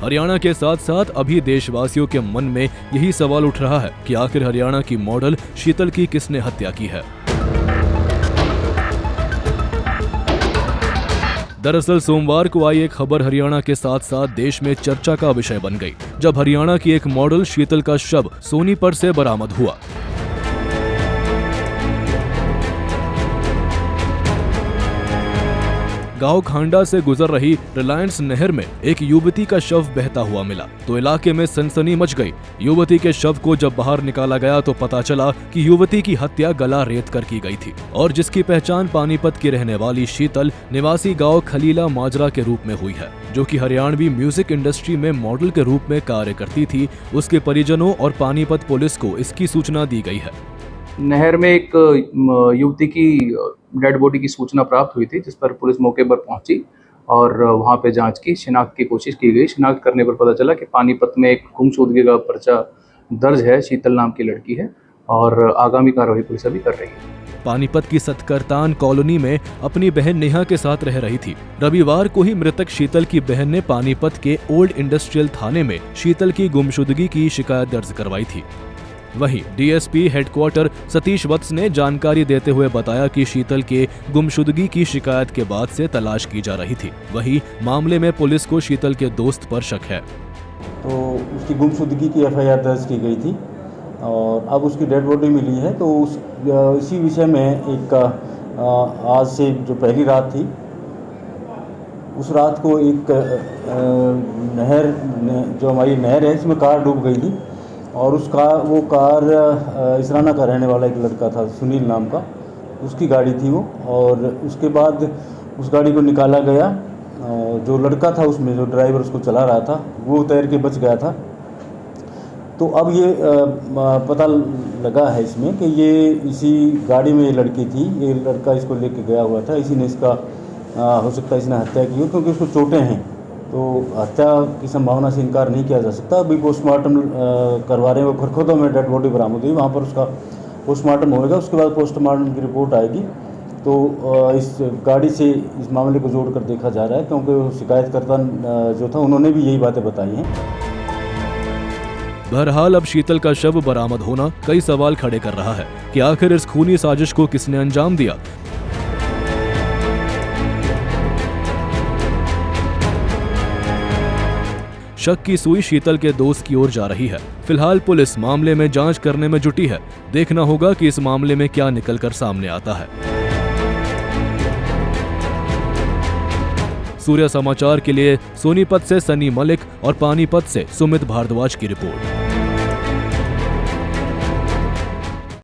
हरियाणा के साथ साथ अभी देशवासियों के मन में यही सवाल उठ रहा है कि आखिर हरियाणा की मॉडल शीतल की किसने हत्या की है। दरअसल सोमवार को आई एक खबर हरियाणा के साथ साथ देश में चर्चा का विषय बन गई, जब हरियाणा की एक मॉडल शीतल का शव सोनीपत से बरामद हुआ। गांव खांडा से गुजर रही रिलायंस नहर में एक युवती का शव बहता हुआ मिला तो इलाके में सनसनी मच गई। युवती के शव को जब बाहर निकाला गया तो पता चला कि युवती की हत्या गला रेत कर की गई थी और जिसकी पहचान पानीपत की रहने वाली शीतल निवासी गांव खलीला माजरा के रूप में हुई है, जो कि हरियाणवी म्यूजिक इंडस्ट्री में मॉडल के रूप में कार्य करती थी। उसके परिजनों और पानीपत पुलिस को इसकी सूचना दी गई है। नहर में एक युवती की डेड बॉडी की सूचना प्राप्त हुई थी, जिस पर पुलिस मौके पर पहुंची और वहां पे जांच की, शिनाख्त की कोशिश की गई। शिनाख्त करने पर पता चला कि पानीपत में एक गुमशुदगी का पर्चा दर्ज है, शीतल नाम की लड़की है और आगामी कार्रवाई पुलिस अभी कर रही है। पानीपत की सतकरतान कॉलोनी में अपनी बहन नेहा के साथ रह रही थी। रविवार को ही मृतक शीतल की बहन ने पानीपत के ओल्ड इंडस्ट्रियल थाने में शीतल की गुमशुदगी की शिकायत दर्ज करवाई थी। वहीं डीएसपी हेडक्वार्टर सतीश वत्स ने जानकारी देते हुए बताया कि शीतल के गुमशुदगी की शिकायत के बाद से तलाश की जा रही थी। वहीं मामले में पुलिस को शीतल के दोस्त पर शक है। तो उसकी गुमशुदगी की एफआईआर दर्ज की गई थी और अब उसकी डेड बॉडी मिली है। तो इसी विषय में एक आज से जो पहली रात थी, उस रात को एक नहर जो हमारी नहर है इसमें कार डूब गई थी और वो कार इसराना का रहने वाला एक लड़का था, सुनील नाम का, उसकी गाड़ी थी वो। और उसके बाद उस गाड़ी को निकाला गया। जो लड़का था उसमें, जो ड्राइवर उसको चला रहा था, वो तैर के बच गया था। तो अब ये पता लगा है इसमें कि ये इसी गाड़ी में ये लड़की थी, ये लड़का इसको लेके गया हुआ था। इसी ने इसका हो सकता है इसने हत्या की हो, क्योंकि उसको चोटें हैं। तो हत्या की संभावना से इनकार नहीं किया जा सकता। अभी पोस्टमार्टम करवा रहे हैं, वो खरखोदा में डेड बॉडी बरामद हुई, वहाँ पर उसका पोस्टमार्टम होगा। उसके बाद पोस्टमार्टम की रिपोर्ट आएगी। तो इस गाड़ी से इस मामले को जोड़कर देखा जा रहा है, क्योंकि शिकायतकर्ता जो था उन्होंने भी यही बातें बताई हैं। बहरहाल अब शीतल का शव बरामद होना कई सवाल खड़े कर रहा है कि आखिर इस खूनी साजिश को किसने अंजाम दिया। शक की सुई शीतल के दोस्त की ओर जा रही है। फिलहाल पुलिस मामले में जांच करने में जुटी है। देखना होगा कि इस मामले में क्या निकलकर सामने आता है। सूर्य समाचार के लिए सोनीपत से सनी मलिक और पानीपत से सुमित भारद्वाज की रिपोर्ट।